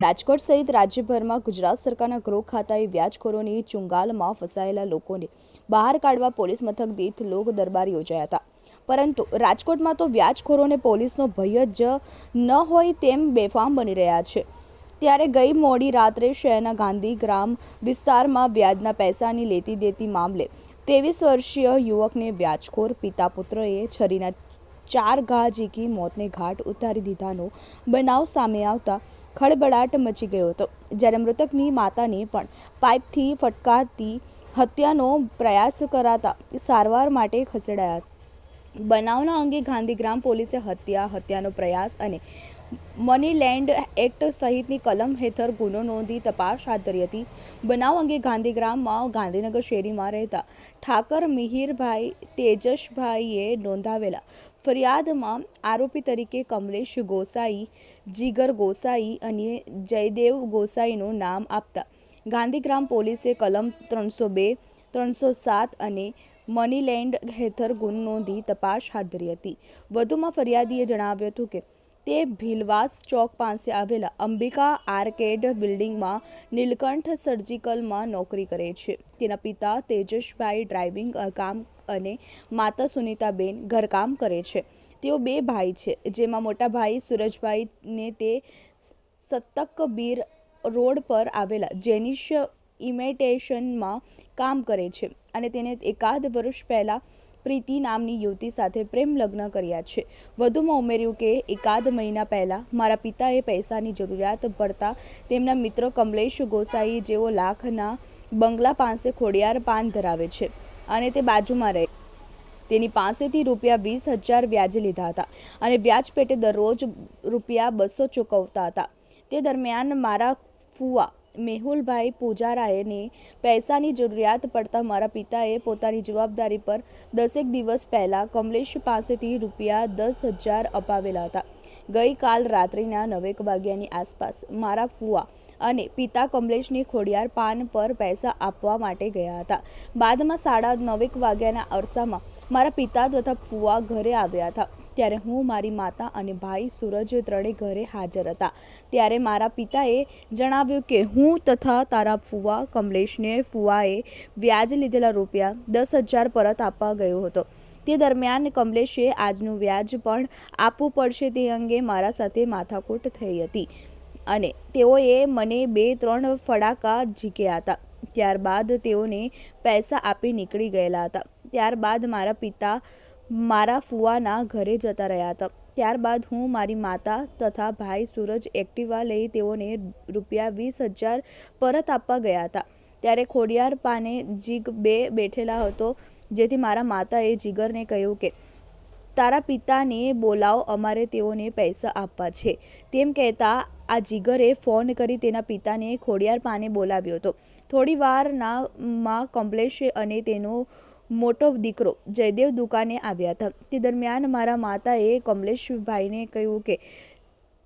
રાજકોટ સહિત રાજ્યભરમાં ગુજરાત સરકારના ગૃહ ખાતાએ વ્યાજખોરોની ચુંગાલમાં ફસાયેલા લોકોને બહાર કાઢવા પોલીસ મથક દીઠ લોક દરબાર યોજાયા હતા. પરંતુ રાજકોટમાં તો વ્યાજખોરોને પોલીસનો ભય જ ન હોય તેમ બેફામ બની રહ્યા છે. ત્યારે ગઈ મોડી રાત્રે શહેરના ગાંધીગ્રામ વિસ્તારમાં વ્યાજના પૈસાની લેતી દેતી મામલે 23 વર્ષીય યુવકને વ્યાજખોર પિતા પુત્રએ છરીના 4 ઘા ઝીકી મોતને ઘાટ ઉતારી દીધાનો બનાવ સામે આવતા ખળબળાટ મચી ગયો હતો. જ્યારે મૃતકની માતાને પણ પાઇપથી ફટકારતી હત્યાનો પ્રયાસ કરાતા સારવાર માટે ખસેડાયા. બનાવના અંગે ગાંધીગ્રામ પોલીસે હત્યાનો પ્રયાસ અને મની લેન્ડ એક્ટ સહિતની કલમ હેઠળ ગુનો નોંધી તપાસ હાથ ધરી હતી. બનાવ અંગે ગાંધીગ્રામમાં ગાંધીનગર શેરીમાં રહેતા ઠાકર મિહિરભાઈ તેજસભાઈએ નોંધાવેલા ફરિયાદમાં આરોપી તરીકે કમલેશ ગોસાઈ, જીગર ગોસાઈ અને જયદેવ ગોસાઈનું નામ આપતા ગાંધીગ્રામ પોલીસે કલમ 302, 307 અને મની લેન્ડ હેઠળ ગુનો નોંધી તપાસ હાથ ધરી હતી. વધુમાં ફરિયાદીએ જણાવ્યું હતું કે તે ભીલવાસ ચોક પાસે આવેલા અંબિકા આર્કેડ બિલ્ડિંગમાં નીલકંઠ સર્જિકલમાં નોકરી કરે છે. તેના પિતા તેજસભાઈ ડ્રાઇવિંગ કામ અને માતા સુનીતાબેન ઘરકામ કરે છે. તેઓ 2 ભાઈ છે, જેમાં મોટા ભાઈ સુરજભાઈને તે સત્તકબીર રોડ પર આવેલા જેનિશ ઇમિટેશનમાં કામ કરે છે અને તેને એકાદ વર્ષ પહેલા પ્રીતિ નામની યુવતી સાથે પ્રેમ લગ્ન કર્યા છે. વધુમાં ઉમેર્યું કે એકાદ મહિના પહેલા મારા પિતાએ પૈસાની જરૂરિયાત પડતા તેમના મિત્ર કમલેશ ગોસાઈ જેઓ લાખના બંગલા પાસે ખોડિયાર પાન ધરાવે છે અને તે બાજુમાં રહે તેની પાસેથી રૂપિયા 20,000 વ્યાજે લીધા હતા અને વ્યાજ પેટે દરરોજ રૂપિયા 200 ચૂકવતા હતા. તે દરમિયાન મારા ફુવા મેહુલભાઈ પૂજારાને પૈસાની જરૂરિયાત પડતા મારા પિતાએ પોતાની જવાબદારી પર 10 દિવસ પહેલાં કમલેશ પાસેથી રૂપિયા 10,000 અપાવેલા હતા. ગઈકાલ રાત્રિના 9 વાગ્યાની આસપાસ મારા ફુવા અને પિતા કમલેશને ખોડિયાર પાન પર પૈસા આપવા માટે ગયા હતા. બાદમાં 9:30 વાગ્યાના અરસામાં મારા પિતા તથા ફુવા ઘરે આવ્યા હતા. ત્યારે હું, મારી માતા અને ભાઈ સૂરજ ત્રણેય ઘરે હાજર હતા. ત્યારે મારા પિતાએ જણાવ્યું કે હું તથા તારા ફુવા કમલેશને ફુવાએ વ્યાજ લીધેલા રૂપિયા 10,000 પરત આપવા ગયો હતો. તે દરમિયાન કમલેશે આજનું વ્યાજ પણ આપવું પડશે તે અંગે મારા સાથે માથાકૂટ થઈ હતી અને તેઓએ મને 2-3 ફડાકા ઝીક્યા હતા. ત્યારબાદ તેઓને પૈસા આપી નીકળી ગયેલા હતા. ત્યારબાદ મારા પિતા મારા ફુવાના ઘરે જતા રહ્યા હતા. ત્યારબાદ હું, મારી માતા તથા ભાઈ સૂરજ એક્ટિવા લઈ તેઓને રૂપિયા 20,000 પરત આપવા ગયા હતા. ત્યારે ખોડિયાર પાને જીગ 2 બેઠેલા હતો, જેથી મારા માતાએ જીગરને કહ્યું કે તારા પિતાને બોલાવો, અમારે તેઓને પૈસા આપવા છે. તેમ કહેતા આ જીગરે ફોન કરી તેના પિતાને ખોડિયાર પાને બોલાવ્યો હતો. થોડી વારમાં કમલેશ અને તેનો મોટો દીકરો જયદેવ દુકાને આવ્યા હતા. તે દરમિયાન મારા માતાએ કમલેશભાઈને કહ્યું કે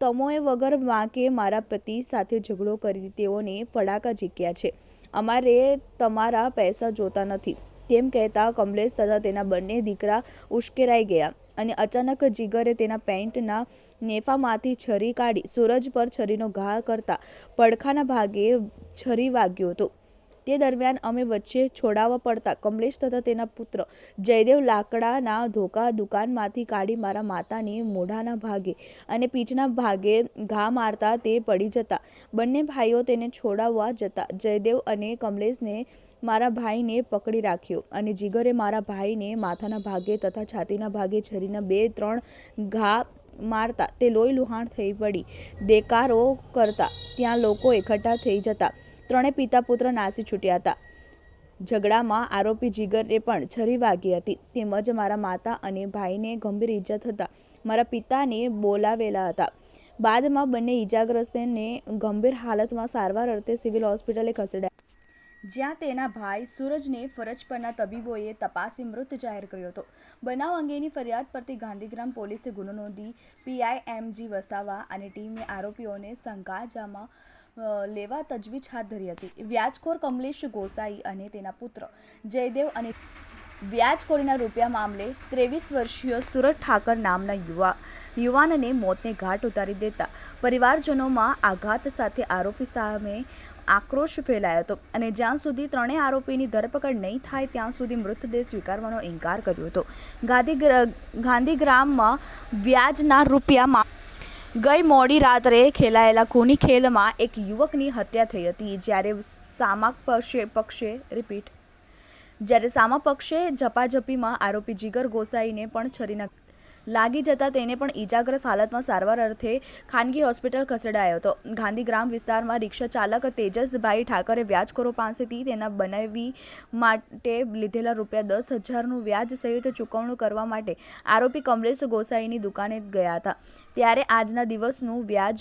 તમોએ વગર વાંકે મારા પતિ સાથે ઝઘડો કરી તેઓને ફડાકા ઝીક્યા છે. અમારે તમારા પૈસા જોતા નથી. તેમ કહેતા કમલેશ તથા તેના બંને દીકરા ઉશ્કેરાઈ ગયા અને અચાનક જીગરે તેના પેન્ટના નેફામાંથી છરી કાઢી સૂરજ પર છરીનો ઘા કરતા પડખાના ભાગે છરી વાગ્યો હતો. તે દરમિયાન અમે વચ્ચે છોડાવવા પડતા કમલેશ તથા તેના પુત્ર જયદેવ લાકડાના ધોકા દુકાનમાંથી કાઢી મારા માતાને મોઢાના ભાગે અને પીઠના ભાગે ઘા મારતા તે પડી જતા બંને ભાઈઓ તેને છોડાવવા જતા જયદેવ અને કમલેશને મારા ભાઈને પકડી રાખ્યો અને જીગરે મારા ભાઈને માથાના ભાગે તથા છાતીના ભાગે છરીના 2-3 ઘા મારતા તે લોહી લુહાણ થઈ પડી. દેકારો કરતા ત્યાં લોકો એકઠા થઈ જતા ત્રણેય પિતા પુત્ર નાસી છૂટ્યા હતા. ઝઘડામાં આરોપી જીગરને પણ છરી વાગી હતી. તેમજ મારા માતા અને ભાઈને ગંભીર ઇજા થતાં મારા પિતાને બોલાવેલા હતા. બાદમાં બંને ઇજાગ્રસ્તને ગંભીર હાલતમાં સારવાર અર્થે સિવિલ હોસ્પિટલે ખસેડાયા, જ્યાં તેના ભાઈ સૂરજને ફરજ પરના તબીબોએ તપાસી મૃત જાહેર કર્યો હતો. બનાવ અંગેની ફરિયાદ પરથી ગાંધીગ્રામ પોલીસે ગુનો નોંધી પીઆઈ એમ.જી. વસાવા અને ટીમે આરોપીઓને સંગાજામાં લેવા તજવીજ હાથ ધરી હતી. વ્યાજખોર કમલેશ ગોસાઈ અને તેના પુત્ર જયદેવ અને વ્યાજખોરીના રૂપિયા મામલે 23 વર્ષીય સુરત ઠાકર નામના યુવાનને મોતને ઘાટ ઉતારી દેતા પરિવારજનોમાં આઘાત સાથે આરોપી સામે આક્રોશ ફેલાયો હતો અને જ્યાં સુધી ત્રણેય આરોપીની ધરપકડ નહીં થાય ત્યાં સુધી મૃતદેહ સ્વીકારવાનો ઇનકાર કર્યો હતો. ગાંધીગ્રામમાં વ્યાજના રૂપિયામાં ગઈ મોડી રાત્રે ખેલાયેલા ખૂની ખેલમાં એક યુવકની હત્યા થઈ હતી. જ્યારે સામા પક્ષે ઝપાઝપીમાં આરોપી જીગર ગોસાઈને પણ છરીના લાગી જતા તેને પણ ઈજાગ્રસ્ત હાલતમાં સારવાર અર્થે ખાનગી હોસ્પિટલ ખસેડાયો હતો. ગાંધીગ્રામ વિસ્તારમાં રિક્ષા ચાલક તેજસભાઈ ઠાકરે વ્યાજખોરો પાસેથી તેના બનાવી માટે લીધેલા ₹10,000નું વ્યાજ સહિત ચૂકવણું કરવા માટે આરોપી કમલેશ ગોસાઈની દુકાને ગયા હતા. ત્યારે આજના દિવસનું વ્યાજ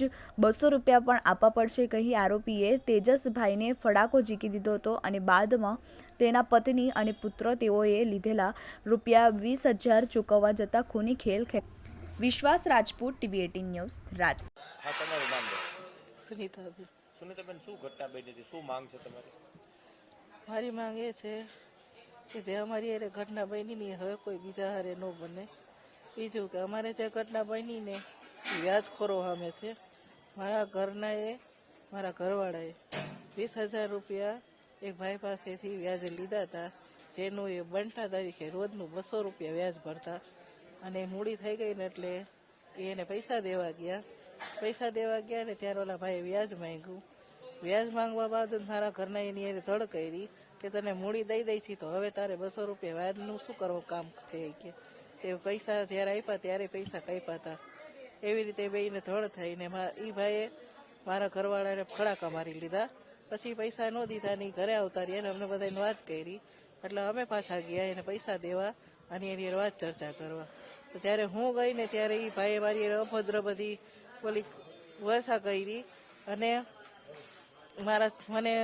₹200 પણ આપવા પડશે કહી આરોપીએ તેજસભાઈને ફડાકો ઝીકી દીધો હતો અને બાદમાં તેના પત્ની અને પુત્ર તેઓએ લીધેલા ₹20,000 ચૂકવવા જતા ખૂની ખેલ. વિશ્વાસ રાજપૂત, TV 18 ન્યૂઝ, રાજકોટ. હા, તમારું નામ બોલો. સુનીતાબેન. સુનીતાબેન, શું ઘટના બની હતી? શું માંગ છે તમારી? મારી માંગ એ છે કે જે અમારી હારે ઘટના બની ને હવે કોઈ બીજા હારે ન બને. બીજું કે અમારે જે ઘટના બની ને એ વ્યાજખોરો સામે છે. મારા ઘરવાળાએ ₹20,000 એક ભાઈ પાસેથી વ્યાજે લીધા હતા, જેનું એ બનતા તારીખે રોજનું ₹200 વ્યાજ ભરતા અને મૂડી થઈ ગઈ ને એટલે એને પૈસા દેવા ગયા ને ત્યારે ઓલા ભાઈએ વ્યાજ માંગ્યું. વ્યાજ માંગવા બાદ મારા ઘરના એની એને ધડ કરી કે તને મૂડી દઈ દઈ છે તો હવે તારે ₹200 વ્યાજનું શું કરવું કામ છે કે તે પૈસા જ્યારે આપ્યા ત્યારે પૈસા કાપ્યા હતા. એવી રીતે બેને ધડ થઈને એ ભાઈએ મારા ઘરવાળાને ફડાકા મારી લીધા. પછી પૈસા ન દીધા ની ઘરે આવતા રહ્યા અને અમને બધાને વાત કરી એટલે અમે પાછા ગયા એને પૈસા દેવા અને એની વાત ચર્ચા કરવા. જ્યારે હું ગઈ ને ત્યારે એ ભાઈએ મારી અભદ્ર બધી બોલી વર્ષા કરી અને મને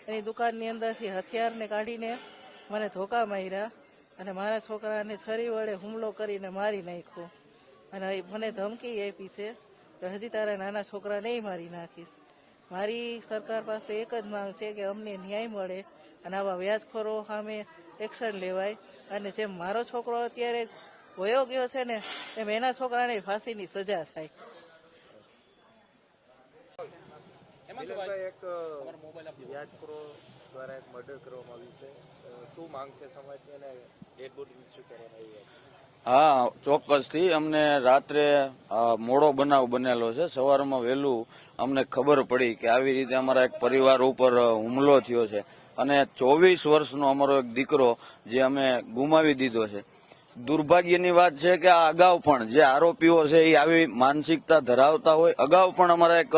એની દુકાનની અંદરથી હથિયારને કાઢીને મને ધોકા માર્યા અને મારા છોકરાને છરી વડે હુમલો કરીને મારી નાખ્યો અને મને ધમકી આપી છે કે હજી તારા નાના છોકરા નહીં મારી નાખીશ. મારી સરકાર પાસે એક જ માંગ છે કે અમને ન્યાય મળે અને આવા વ્યાજખોરો સામે એક્શન લેવાય અને જેમ મારો છોકરો અત્યારે વયો ગયો છે ને એમ એના છોકરાને ફાંસીની સજા થાય. એક વ્યાજખોરો દ્વારા એક મર્ડર કરવામાં આવ્યું છે. શું માંગ છે સમાજની અને ડેડ બોડી શું કરવામાં આવી? હા, ચોક્કસથી અમને રાત્રે મોડો બનાવ બનેલો છે. સવારમાં વહેલું અમને ખબર પડી કે આવી રીતે અમારા એક પરિવાર ઉપર હુમલો થયો છે અને 24 વર્ષનો અમારો એક દીકરો જે અમે ગુમાવી દીધો છે. દુર્ભાગ્યની વાત છે કે આ અગાઉ પણ જે આરોપીઓ છે એ આવી માનસિકતા ધરાવતા હોય. અગાઉ પણ અમારા એક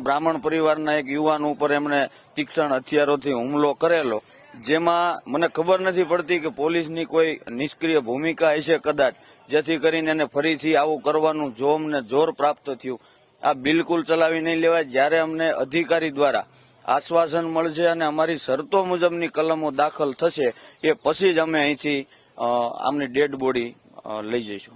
બ્રાહ્મણ પરિવારના એક યુવાન ઉપર એમણે તીક્ષ્ણ હથિયારોથી હુમલો કરેલો, જેમાં મને ખબર નથી પડતી કે પોલીસની કોઈ નિષ્ક્રિય ભૂમિકા હશે કદાચ, જેથી કરીને એને ફરીથી આવું કરવાનું જો અમને જોર પ્રાપ્ત થયું. આ બિલકુલ ચલાવી નહીં લેવાય. જ્યારે અમને અધિકારી દ્વારા આશ્વાસન મળશે અને અમારી શરતો મુજબની કલમો દાખલ થશે એ પછી જ અમે અહીંથી આમની ડેડ બોડી લઈ જઈશું.